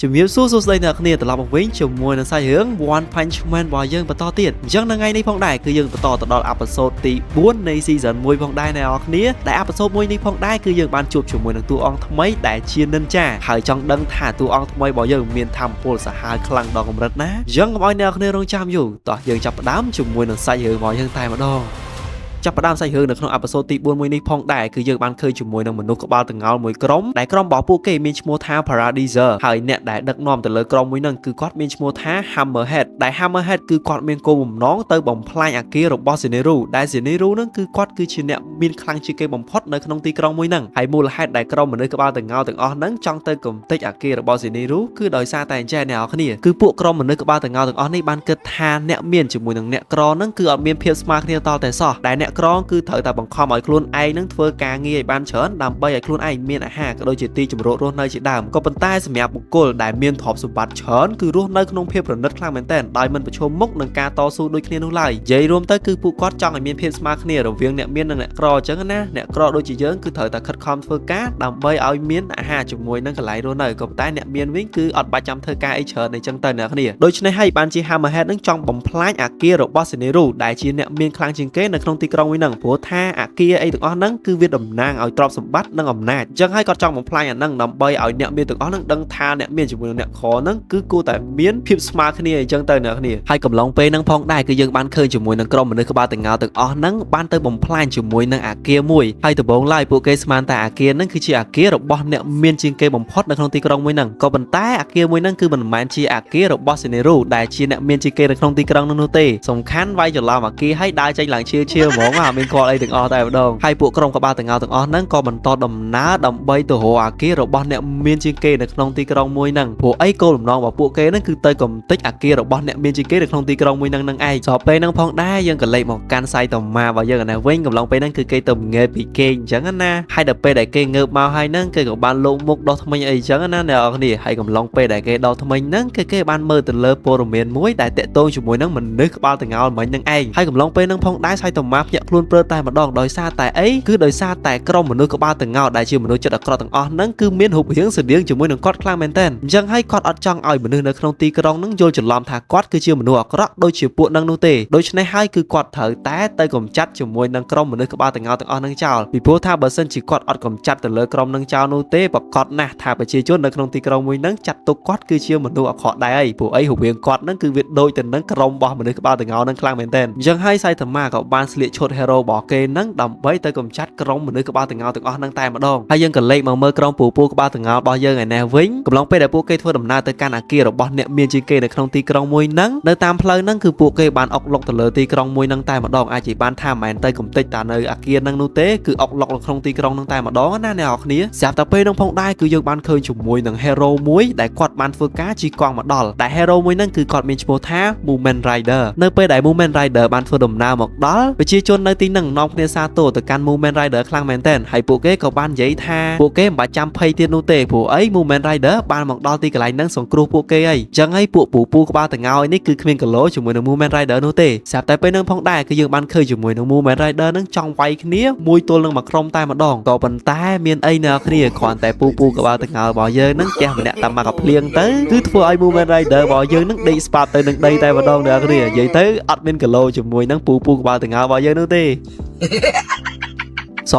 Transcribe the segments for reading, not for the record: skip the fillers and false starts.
ជំរាបសួរសួស្តីអ្នកគ្នាត្រឡប់មកវិញជាមួយនឹងសាច់រឿង One Punch Man របស់យើងបន្តទៀតអញ្ចឹងនៅថ្ងៃនេះផងដែរគឺយើងបន្តទៅដល់អេផ isode ទី4នៃ season 1ផងដែរអ្នកនរគ្នាដែលអេផ isode 1នេះផងដែរគឺយើងបានជួបជាមួយនឹងតួអង្គថ្មីដែលជា Ninja ហើយចង់ដឹងថាតួអង្គថ្មីរបស់យើងមានថាមពលសាហាវខ្លាំងដល់កម្រិតណាអញ្ចឹងកុំឲ្យអ្នកគ្នារងចាំយូរតោះយើងចាប់ផ្ដើមជាមួយនឹងសាច់រឿងរបស់យើងតែម្ដងចាប់ផ្ដើមសាច់រឿងនៅក្នុងអេផ isode ទី4មួយនេះផងដែរគឺយើងបានឃើញជាមួយនឹងមនុស្សក្បាលតងោលមួយក្រុមដែលក្រុមរបស់ពួកគេមានឈ្មោះថា Paradiser ហើយអ្នកដែលដឹកនាំទៅលើក្រុមមួយហ្នឹងគឺគាត់មានឈ្មោះថា Hammerhead ដែល Hammerhead គឺគាត់មានគោលបំណងទៅបំផ្លាញអគាររបស់ Zenitsu ដែល Zenitsu ហ្នឹងគឺគាត់គឺជាអ្នកមានខ្លាំងជាងគេបំផុតនៅក្នុងទីក្រុងមួយហ្នឹងហើយមូលហេតុដែលក្រុមមនុស្សក្បាលតងោលទាំងអស់ហ្នឹងចង់ទៅកំទេចអគាររបស់ Zenitsu គឺដោយសារតែអញ្ចឹងអ្នកនរគ្នាគឺពួកក្រុមមនុស្សក្បាលតងោលទាំងអស់នេះបានគិតថាអ្នកមានជាមួយនឹងអ្នកក្រហ្នឹងគឺអត់មានភាពស្មើគ្នាតតែសោះដែលអ្នកក្រគឺត្រូវតែបង្ខំឲ្យខ្លួនឯងនឹងធ្វើការងារឲ្យបានច្រើនដើម្បីឲ្យខ្លួនឯងមានអាហារក៏ដូចជាទីជម្រករស់នៅជាដើមក៏ប៉ុន្តែសម្រាប់បុគ្គលដែលមានទ្រព្យសម្បត្តិច្រើនគឺរស់នៅក្នុងភាពប្រណិតខ្លាំងមែនទែនដោយមិនប្រឈមមុខនឹងការតស៊ូដូចគ្នានោះឡើយនិយាយរួមទៅគឺពួកគាត់ចង់ឲ្យមានភាពស្មើគ្នារវាងអ្នកមាននិងអ្នកក្រអញ្ចឹងណាអ្នកក្រដូចជាយើងគឺត្រូវតែខិតខំធ្វើការដើម្បីឲ្យមានអាហារជាមួយនឹងកន្លែងរស់នៅក៏ប៉ុន្តែអ្នកមានវិញគឺអត់បាច់ចាំធ្វើការអីច្រើនអញ្ចឹងទៅអ្នកគ្នាដូច្នេះហើយបានជា Hammerhead នឹងចង់បំផ្លាញអគាររបស់ Zenitsu ដែលជាអ្នកមានខ្លាំងជាងគេនៅក្នុងទីក្រុងមួយហ្នឹងព្រោះថាអគារអីទាំងអស់ហ្នឹងគឺវាតំណាងឲ្យទ្រព្យសម្បត្តិនិងអំណាចអញ្ចឹងហើយគាត់ចង់បំផ្លាញអាហ្នឹងដើម្បីឲ្យអ្នកមានទាំងអស់ហ្នឹងដឹងថាអ្នកមានជាមួយនឹងអ្នកខហ្នឹងគឺគួរតែមានភាពស្មើគ្នាអញ្ចឹងទៅអ្នកគ្នាហើយកំឡុងពេលហ្នឹងផងដែរគឺយើងបានឃើញជាមួយនឹងក្រុមមនុស្សក្បាលតងោលទាំងអស់ហ្នឹងបានទៅបំផ្លាញជាមួយនឹងអគារមួយហើយដំបូងឡើយពួកគេស្មានតែអគារហ្នឹងគឺជាអគាររបស់អ្នកមានជាងគេបំផុតនៅក្នុងទីក្រុងមួយហ្នឹងក៏ប៉ុន្តែអគារមួយហ្នឹងគឺមិនមែនជាអគាររបស់ Zenitsu ដែលជាអ្នកមានជាងគេនៅក្នុងទីក្រុងនោះទេសំខាន់វាយច្រឡំអគារហើយដើរចេញឡើងឈៀលហ្មងមានគាត់អីទាំងអស់តែម្ដងហើយពួកក្រុមក្បាលតងោលទាំងអស់ហ្នឹងក៏បន្តដំណើរដើម្បីទៅរកអគាររបស់អ្នកមានជាងគេនៅក្នុងទីក្រុងមួយហ្នឹងព្រោះអីគោលបំណងរបស់ពួកគេហ្នឹងគឺទៅកំទេចអគាររបស់អ្នកមានជាងគេនៅក្នុងទីក្រុងមួយហ្នឹងឯងស្របពេលហ្នឹងផងដែរយើងក៏លេខមកកាន់សាយតាម៉ារបស់យើងណាវិញកំឡុងពេលហ្នឹងគឺគេទៅងើបពីគេអញ្ចឹងណាហើយដល់ពេលដែលគេងើបមកហើយហ្នឹងគេក៏បានលោកមុខដោះថ្មិញអីអញ្ចឹងណាអ្នកនរគ្នាហើយកំឡុងពេលដែលគេដោះថ្មិញហ្នឹងគេបានមើលទៅលើព័ត៌មានមួយដែលតាក់ទងជាមួយនឹងមនុស្សក្បាលតងោលមិញហ្នឹងឯងហើយកំឡុងពេលហ្នឹងផងដែរសាយតាម៉ាភ្ញាក់ខ្លួនព្រឺតែម្ដងដោយសារតែអីគឺដោយសារតែក្រុមមនុស្សក្បាលតងោលដែលជាមនុស្សចិត្តអាក្រក់ទាំងអស់ហ្នឹងគឺមានរូបរាងស្តៀងជាមួយនឹងគាត់ខ្លាំងមែនទែនអញ្ចឹងហើយគាត់អត់ចង់ឲ្យមនុស្សនៅក្នុងទីក្រុងហ្នឹងយល់ច្រឡំថាគាត់គឺជាមនុស្សអាក្រក់ដូចជាពួកហ្នឹងនោះទេដូច្នេះហើយគឺគាត់ត្រូវតែទៅកំចាត់ជាមួយនឹងក្រុមមនុស្សក្បាលតងោលទាំងអស់ហ្នឹងចោលពីព្រោះថាបើសិនជាគាត់អត់កំចាត់ទៅលើក្រុមហ្នឹងចោលនោះទេប្រកាសណាស់ថាប្រជាជននៅក្នុងទីក្រុងមួយហ្នឹងចាត់ទុកគាត់គឺជាមនុស្សអាក្រក់ដែរព្រោះអីរូបរាងគាត់ហ្នឹងគឺវាដូចទៅនឹងក្រុមរបស់មនុស្សក្បាលតងោលហ្នឹងខ្លាំងមែនទែនអញ្ចឹងហើយសៃតាម៉ាក៏បានស្លៀកឈុត hero របស់គេហ្នឹងដើម្បីទៅកំចាត់ក្រុមមនុស្សក្បាលតងោលទាំងអស់ហ្នឹងតែម្ដងហើយយើងក៏លេខមកមើលក្រុមពូក្បាលតងោលរបស់យើងឯនេះវិញកំឡុងពេលដែលពួកគេធ្វើដំណើរទៅកាន់អគាររបស់អ្នកមានជាងគេនៅក្នុងទីក្រុងមួយហ្នឹងនៅតាមផ្លូវហ្នឹងគឺពួកគេបានអុកឡុកទៅលើទីក្រុងមួយហ្នឹងតែម្ដងអាចនិយាយបានថាមិនមែនទៅកំទេចតានៅអគារហ្នឹងនោះទេគឺអុកឡុកនៅក្នុងទីក្រុងហ្នឹងតែម្ដងណាអ្នកនរគ្នាស្រាប់តែពេលហ្នឹងផងដែរគឺយើងបានឃើញជាមួយនឹង hero មួយដែលគាត់បានធ្វើការជិះកង់មកដល់តែ hero មួយហ្នឹងគឺគាត់មានឈ្មោះថា Movement Rider នៅពេលដែល Movement Rider បានធ្វើដំណើរមកដល់ប្រជាជននៅទីហ្នឹងនាំគ្នាសាទរទៅកាន់ Movement Rider ខ្លាំងមែនទែនហើយពួកគេក៏បាននិយាយថាពួកគេមិនបាច់ចាំភ័យទៀតនោះទេព្រោះអី Movement Rider បានមកដល់ទីកន្លែងហ្នឹងសង្គ្រោះពួកគេអីចឹងហើយពួកពូក្បាលតងោលនេះគឺគ្មានគីឡូជាមួយនឹង Movement Rider នោះទេស្រាប់តែពេលហ្នឹងផងដែរគឺយើងបានឃើញជាមួយនឹង Movement Rider ហ្នឹងចង់វាយគ្នាមួយទល់នឹងមួយក្រុមតែម្ដងក៏ប៉ុន្តែមានអីនៅគ្នាគ្រាន់តែពូក្បាលតងោលរបស់យើងហ្នឹងចេះម្នាក់តាមមកកភ្លៀងទៅគឺធ្វើឲ្យ Movement Rider របស់យើងហ្នឹងដេកស្ប៉ាប់ទៅនឹងដីតែម្ដងអ្នកគ្នានិយាយទៅអត់មានគីឡូជាមួយនឹងពូក្បាលតងោលរបស់យើងនោះទេស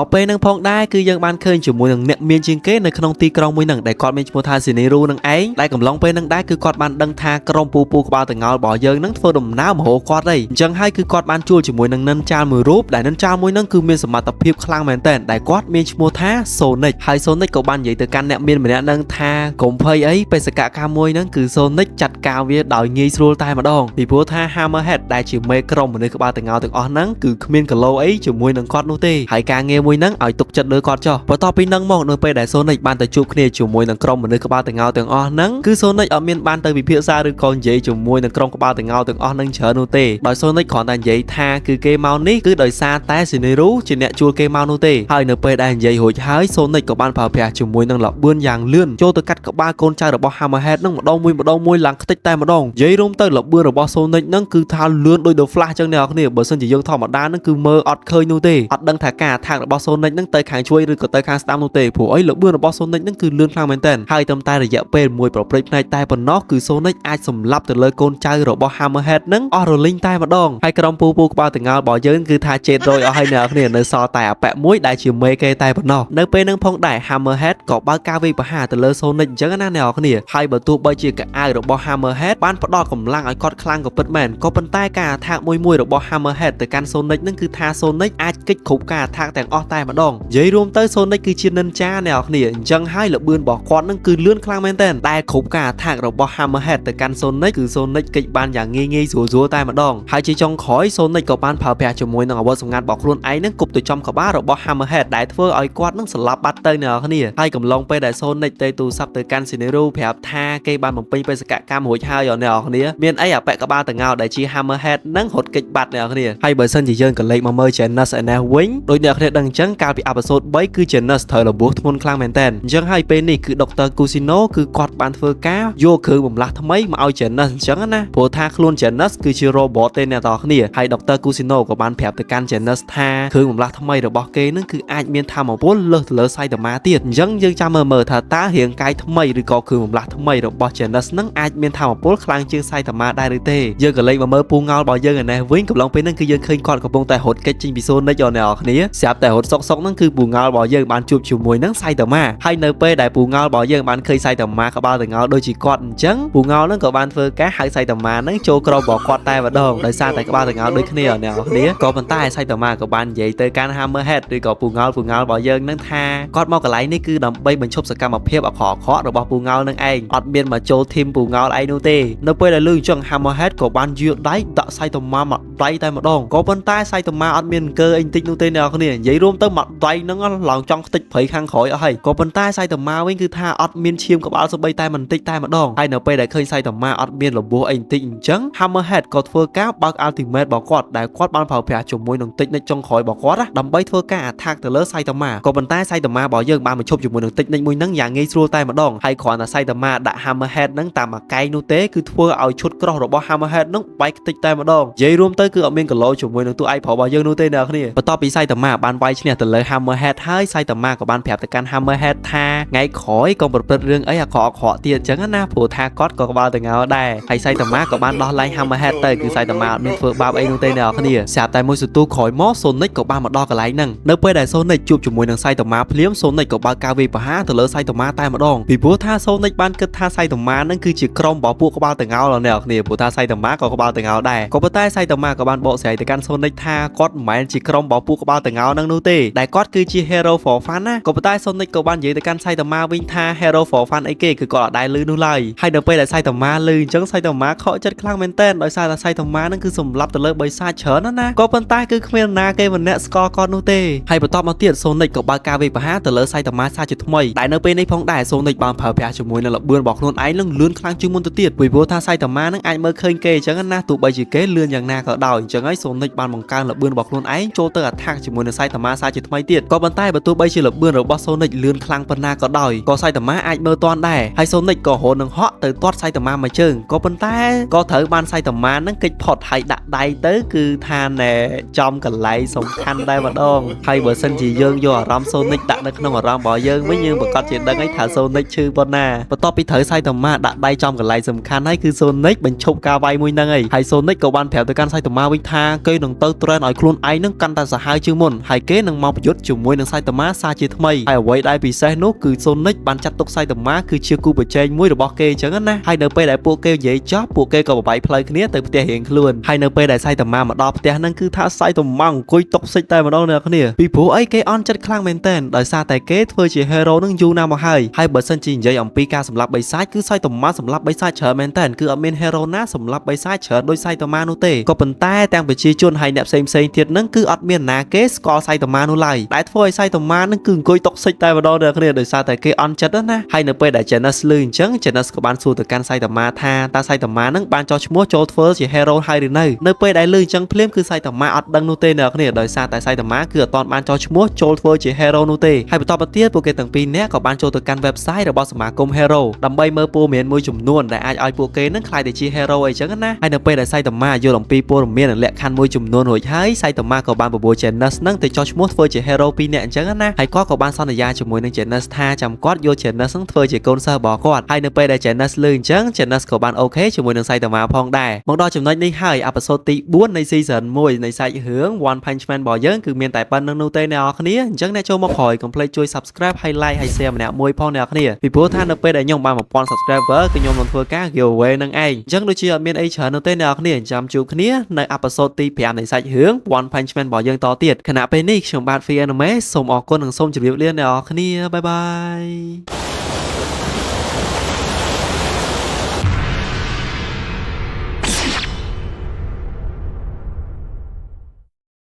ពពេលហ្នឹងផងដែរគឺយើងបានឃើញជាមួយនឹងអ្នកមានជាងគេនៅក្នុងទីក្រុងមួយហ្នឹងដែលគាត់មានឈ្មោះថា Zenitsu នឹងឯងដែលកំឡុងពេលហ្នឹងដែរគឺគាត់បានដឹងថាក្រុមពូក្បាលតងោលរបស់យើងហ្នឹងធ្វើដំណើរមករកគាត់អីអញ្ចឹងហើយគឺគាត់បានជួលជាមួយនឹងនិនចាលមួយរូបដែលនិនចាលមួយហ្នឹងគឺមានសមត្ថភាពខ្លាំងមែនទែនដែលគាត់មានឈ្មោះថា Sonic ហើយ Sonic ក៏បាននិយាយទៅកាន់អ្នកមានម្នាក់ហ្នឹងថាកុំភ័យអីបេសកកម្មមួយហ្នឹងគឺ Sonic ចាត់ការវាដោយងាយស្រួលតែម្ដងពីព្រោះថា Hammerhead ដែលជាមេក្រុមមនុស្សក្បាលតងោលទាំងអស់ហ្នឹងគឺគ្មានគីឡូអីជាមួយនឹងគាត់នោះទេហើយការងារមួយហ្នឹងឲ្យទុកចិត្តលើគាត់ចុះបន្ទាប់ពីហ្នឹងមកនៅពេលដែល Sonic បានទៅជួបគ្នាជាមួយនឹងក្រុមមនុស្សក្បាលតងោលទាំងអស់ហ្នឹងគឺ Sonic អត់មានបានទៅពិភាក្សាឬក៏និយាយជាមួយនឹងក្រុមក្បាលតងោលទាំងអស់ហ្នឹងច្រើននោះទេដោយ Sonic គ្រាន់តែនិយាយថាគឺគេមកនេះគឺដោយសារតែ Zenitsu ជាអ្នកជួលគេមកនោះទេហើយនៅពេលដែលនិយាយរួចហើយ Sonic ក៏បានប្រើប្រាស់ជាមួយនឹងល្បឿនយ៉ាងលឿនចូលទៅកាត់ក្បាលកូនចៅរបស់ Hammerhead ហ្នឹងម្ដងមួយឡើងខ្ទេចតែម្ដងនិយាយរួមទៅល្បឿនរបស់ Sonic ហ្នឹងគឺថាលឿនដូច The Flash ចឹងអ្នកនរគ្នាបើសិនជាយើងធម្មតាហ្នឹងគឺមើលអត់ឃើញនោះទេអត់ដឹងថាការអត្ថាក របស់ Sonic នឹងទៅខាងជួយឬក៏ទៅខាងស្ដាំនោះទេព្រោះអីលបឿនរបស់ Sonic នឹងគឺលឿនខ្លាំងមែនទែនហើយត្រឹមតែរយៈពេលមួយប្រព្រឹត្តផ្នែកតែប៉ុណ្ណោះគឺ Sonic អាចសម្លាប់ទៅលើកូនចៅរបស់ Hammerhead នឹងអស់រលីងតែម្ដងហើយក្រុមពូក្បាលតងោលរបស់យើងគឺថាជេតរយអស់ហើយអ្នកគ្នានៅសល់តែអាប៉ែមួយដែលជាមេគេតែប៉ុណ្ណោះនៅពេលនឹងផងដែរ Hammerhead ក៏បើកការវាយប្រហារទៅលើ Sonic អញ្ចឹងណាអ្នកគ្នាហើយបើទោះបីជាកៅអៅរបស់ Hammerhead បានផ្ដល់កម្លាំងឲ្យគាត់ខ្លាំងក៏ពិតមែនក៏ប៉ុន្តែការអាថាកមួយរបស់ Hammerhead ទៅកាន់ Sonic នឹងគឺថា Sonic អាចគេចគ្រប់ការអាថាកទាំងអស់តែម្ដងនិយាយរួមទៅ Sonic គឺជា Ninja អ្នកគ្នាអញ្ចឹងហើយល្បឿនរបស់គាត់នឹងគឺលឿនខ្លាំងមែនទែនតែគ្រប់ការអាថាករបស់ Hammerhead ទៅកាន់ Sonic គឺ Sonic គេចបានយ៉ាងងាយស្រួលតែម្ដងហើយជាចុងក្រោយ Sonic ក៏បានប្រើប្រាស់ជាមួយនឹងអាវុធសម្ងាត់របស់ខ្លួនឯងនឹងគប់ទៅចំក្បាលរបស់ Hammerhead ដែលធ្វើឲ្យគាត់នឹងស្លាប់បាត់ទៅអ្នកគ្នាហើយកំឡុងពេលដែល Sonic ទៅទូរស័ព្ទទៅកាន់ Shinero ប្រាប់ថាគេបានបំពេញបេសកកម្មរួចហើយអ្នកគ្នាមានអីអាប៉ែក្បាលតងោលដែលជា Hammerhead នឹងរត់គេចបាត់អ្នកគ្នាហើយបើសិនជាយើងក៏លេខមកមើល Janus ឯនេះវិញដោយអ្នកគ្នាដឹងអញ្ចឹងកាលពីអេពីសូត3គឺ Janus ត្រូវរបួសធ្ងន់ខ្លាំងមែនតើអញ្ចឹងហើយពេលនេះគឺ Dr. Kusino គឺគាត់បានធ្វើការយកគ្រឿងបំលាស់ថ្មីមកឲ្យ Janus អញ្ចឹងណាព្រោះថាខ្លួន Janus គឺជា robot ទេអ្នកទាំងគ្នាហើយ Dr. Kusino ក៏បានប្រាប់ទៅកាន់ Janus ថាគ្រឿងបំលាស់ថ្មីរបស់គេនឹងគឺអាចមានថាមពលលើសទៅលើ Saitama ទៀតអញ្ចឹងយើងចាំមើលថាតើរាងកាយថ្មីឬក៏គ្រឿងបំលាស់ថ្មីរបស់ Janus នឹងអាចមានថាមពលខ្លាំងជាង Saitama ដែរឬទេយើងក៏លេខមកមើលពូងោលរបស់យើងឯនេះវិញកំឡុងពេលហ្នឹងគឺយើងឃើញគាត់កំពុងតែរត់គេចចេញពី Sonic អ្នកគ្នាស្រាប់តែរត់សុកហ្នឹងគឺពូងោលរបស់យើងបានជួបជាមួយនឹង Saitama ហើយនៅពេលដែលពូងោលរបស់យើងបានឃើញ Saitama ក្បាលតងោលដូចជាគាត់អញ្ចឹងពូងោលហ្នឹងក៏បានធ្វើការហៅ Saitama ហ្នឹងចូលក្រុមរបស់គាត់តែម្ដងដោយសារតែក្បាលតងោលដូចគ្នាអ្នកគ្នាក៏ប៉ុន្តែ Saitama ក៏បាននិយាយទៅកាន់ Hammerhead ឬក៏ពូងោលរបស់យើងហ្នឹងថាគាត់មកកន្លែងនេះគឺដើម្បីបញ្ឈប់សកម្មភាពអាក្រក់របស់ពូងោលនឹងឯងអត់មានមកចូលធីមពូងោលឯងនោះទេនៅពេលដែលលឺអញ្ចឹង Hammerhead ក៏បានយកដៃដាក់ Saitama មកដៃតែម្ដងក៏ប៉ុន្តែ Saitama អត់មានអង្គើអីបន្តិចនោះទេអ្នកគ្នានិយាយរួមទៅមកដៃហ្នឹងឡើងចង់ខ្ទេចព្រៃខាងក្រោយអស់ហើយក៏ប៉ុន្តែ Saitama វិញគឺថាអត់មានឈាមក្បាលសូម្បីតែបន្តិចតែម្ដងហើយនៅពេលដែលឃើញ Saitama អត់មានរបួសអីបន្តិចអញ្ចឹង Hammerhead ក៏ធ្វើការបើក Ultimate របស់គាត់ដែលគាត់បានប្រើប្រាស់ជាមួយនឹងតិចនិចចុងក្រោយរបស់គាត់ដើម្បីធ្វើការអាថាកទៅលើ Saitama ក៏ប៉ុន្តែ Saitama របស់យើងបានបញ្ឈប់ជាមួយនឹងតិចនិចមួយហ្នឹងយ៉ាងងាយស្រួលតែម្ដងហើយគ្រាន់តែ Saitama ដាក់ Hammerhead ហ្នឹងតាមអាកែងនោះទេគឺធ្វើឲ្យឈុតក្រោះរបស់ Hammerhead ហ្នឹងបែកខ្ទេចតែម្ដងនិយាយរួមទៅគឺអត់មានកឡោជាមួយនឹងតួឯកប្រុសរបស់យើងនោះទេអ្នកគ្នាបន្ទាប់ពី Saitama បានវាយឈ្នះទៅលើ Hammerhead ហើយ Saitama ក៏បានប្រាប់ទៅកាន់ Hammerhead ថាថ្ងៃក្រោយកុំប្រព្រឹត្តរឿងអីអាក្រក់ទៀតអញ្ចឹងណាព្រោះថាគាត់ក៏ក្បាលតងោលដែរហើយ Saitama ក៏បានដោះលែង Hammerhead ទៅគឺ Saitama អត់មានធ្វើបាបអីនោះទេអ្នកគ្នាស្រាប់តែមួយសន្ទុះក្រោយមក Sonic ក៏បានមកដល់កន្លែងហ្នឹងនៅពេលដែល Sonic ជួបជាមួយនឹង Saitama ភ្លាម Sonic ក៏បើកការវាយប្រហារទៅលើ Saitama តែម្ដងពីព្រោះថា Sonic បានគិតថា Saitama ហ្នឹងគឺជាក្រុមរបស់ពួកក្បាលតងោលអ្នកគ្នាព្រោះថា Saitama ក៏ក្បាលតងោលដែរក៏ប៉ុន្តែ Saitama ក៏បានបកស្រាយទៅកាន់ Sonic ថាគាត់មិនមែនជាក្រុមរបស់ពួកក្បាលតងោលហ្នឹងនោះទេដែលគាត់គឺជា Hero for Fun ណាក៏ប៉ុន្តែ Sonic ក៏បាននិយាយទៅកាន់ Saitama វិញថា Hero for Fun អីគេគឺគាត់អត់ដែលឮនោះឡើយហើយនៅពេលដែល Saitama ឮអញ្ចឹង Saitama ខកចិត្តខ្លាំងមែនទែនដោយសារតែ Saitama ហ្នឹងគឺសម្លាប់ទៅលើបិសាចច្រើនណាក៏ប៉ុន្តែគឺគ្មានណាគេម្នាក់ស្គាល់គាត់នោះទេហើយបន្ទាប់មកទៀត Sonic ក៏បើកការវាយប្រហារទៅលើ Saitama សាជាថ្មីដែលនៅពេលនេះផងដែរ Sonic បានប្រើប្រាស់ជាមួយនឹងល្បឿនរបស់ខ្លួនឯងលឿនខ្លាំងជាងមុនទៅទៀតពីព្រោះថា Saitama នឹងអាចមើលឃើញគេអញ្ចឹងណាទោះបីជាគេលឿនយ៉ាងណាក៏ដោយអញ្ចឹងហើយ Sonic បានបង្កើនល្បឿនរបស់ខ្លួនឯងចូលទៅអាថាកជាមួយនឹង Saitama សាជាថ្មីទៀតក៏ប៉ុន្តែបើទោះបីជាល្បឿនរបស់ Sonic លឿនខ្លាំងប៉ុណ្ណាក៏ដោយក៏ Saitama អាចមើលទាន់ដែរហើយ Sonic ក៏រហូតនឹងហក់ទៅទាត់ Saitama មួយជើងក៏ប៉ុន្តែក៏ត្រូវបាន Saitama នឹងគេចផុតហើយដាក់ដៃទៅគឺថាណែចំកន្លែងសំខាន់ដែរម្ដងហើយបើសិនជាយើងយកអារម្មណ៍ Sonic ដាក់នៅក្នុងអារម្មណ៍របស់យើងវិញយើងប្រកាសជាដឹងហើយថា Sonic ឈឺប៉ុណ្ណាបន្ទាប់ពីត្រូវ Saitama ដាក់ដៃចំកន្លែងសំខាន់ហើយគឺ Sonic បញ្ឈប់ការវាយមួយហ្នឹងហើយ Sonic ក៏បានប្រាប់ទៅកាន់ Saitama វិញថាគេនឹងទៅ train ឲ្យខ្លួនឯងនឹងកាន់តែសាហាវជាងមុនហើយគេនឹងមកប្រយុទ្ធជាមួយនឹង Saitama សាជាថ្មីហើយអ្វីដែលពិសេសនោះគឺ Sonic បានចាត់ទុក Saitama គឺជាគូប្រជែងមួយរបស់គេអញ្ចឹងណាហើយនៅពេលដែលពួកគេនិយាយចប់ពួកគេក៏បបាយផ្លូវគ្នាទៅផ្ទះរៀងខ្លួនហើយនៅពេលដែល Saitama មកដល់ផ្ទះហ្នឹងគឺថា Saitama អង្គុយតុកសិចតែម្ដងអ្នកគ្នាពីព្រោះអីគេអន់ចិត្តខ្លាំងមែនតើដោយសារតែគេធ្វើជា hero នឹងយូរណាស់មកហើយបើសិនជានិយាយអំពីការសម្លាប់បិសាចគឺ Saitama សម្លាប់បិសាចច្រើនមែនតើគឺអត់មាន hero ណាសម្លាប់បិសាចច្រើនដូច Saitama នោះទេក៏ប៉ុន្តែទាំងប្រជាជនហើយអ្នកផ្សេងទៀតហ្នឹងគឺអត់មានណាគេស្គាល់ Saitama នោះឡើយដែលធ្វើឲ្យ Saitama ហ្នឹងគឺអង្គុយតុកសិចតែម្ដងអ្នកគ្នាដោយសារតែគេអន់ចិត្តណាហើយនៅពេលដែល Janus លឺអញ្ចឹង Janus ក៏បានសួរទៅកាន់ Saitama ថាតើ Saitama ហ្នឹងបានចោះឈ្មោះចូលធ្វើជា hero ហើយឬនៅពេលដែលលឺអញ្ចឹងភ្លាមគឺ Saitama អត់ដឹងនោះទេអ្នកគ្នាដោយសារតែ Saitama គឺអត់ទាន់បានចោះឈ្មោះចូលធ្វើជា hero នោះទេហើយបន្តមកទៀតពួកគេទាំងពីរនាក់ក៏បានចូលទៅកាន់ website របស់សមាគម hero ដើម្បីមើលព័ត៌មានមួយចំនួនដែលអាចឲ្យពួកគេនឹងក្លាយទៅជា hero អីចឹងណាហើយនៅពេលដែល Saitama យល់អំពីព័ត៌ មានលក្ខខណ្ឌមួយចំនួនរួចហើយសៃតាម៉ាក៏បានបបួល Janus នឹងទៅចោះឈ្មោះធ្វើជា hero ពីរនាក់អញ្ចឹងណាហើយគាត់ក៏បានសន្យាជាមួយនឹង Janus ថាចាំគាត់យក Janus នឹងធ្វើជាកូនសិស្សរបស់គាត់ហើយនៅពេលដែល Janus លឺអញ្ចឹង Janus ក៏បានអូខេជាមួយនឹងសៃតាម៉ាផងដែរមកដល់ចំណុចនេះហើយអេពីសូតទី4នៃ season 1នៃសាច់រឿង One Punch Man របស់យើងគឺមានតែប៉ុណ្្នឹងនោះទេអ្នកនរគ្នាអញ្ចឹងអ្នកចូលមកក្រោយកុំភ្លេចជួយ subscribe ហើយ like ហើយ share ម្នាក់មួយផងអ្នកនរគ្នាពីព្រោះថានៅពេលដែលខ្ញុំបាន 1000 subscriber គឺខ្ញុំនឹងធ្វើការ giveaway នឹងឯងអញ្ចឹងដូចជាអត់មានអីច្រើននោះទេអ្នកនរគ្នាចាំជួបគ្នានៅអេពីសូតទី5នៃសាច់រឿង One Punch Man របស់យើងតទៀតខណៈពេលនេះខ្ញុំបាទ Free Anime សូមអរគុណនិងសូមជម្រាបលាអ្នកនរគ្នាបាយបាយ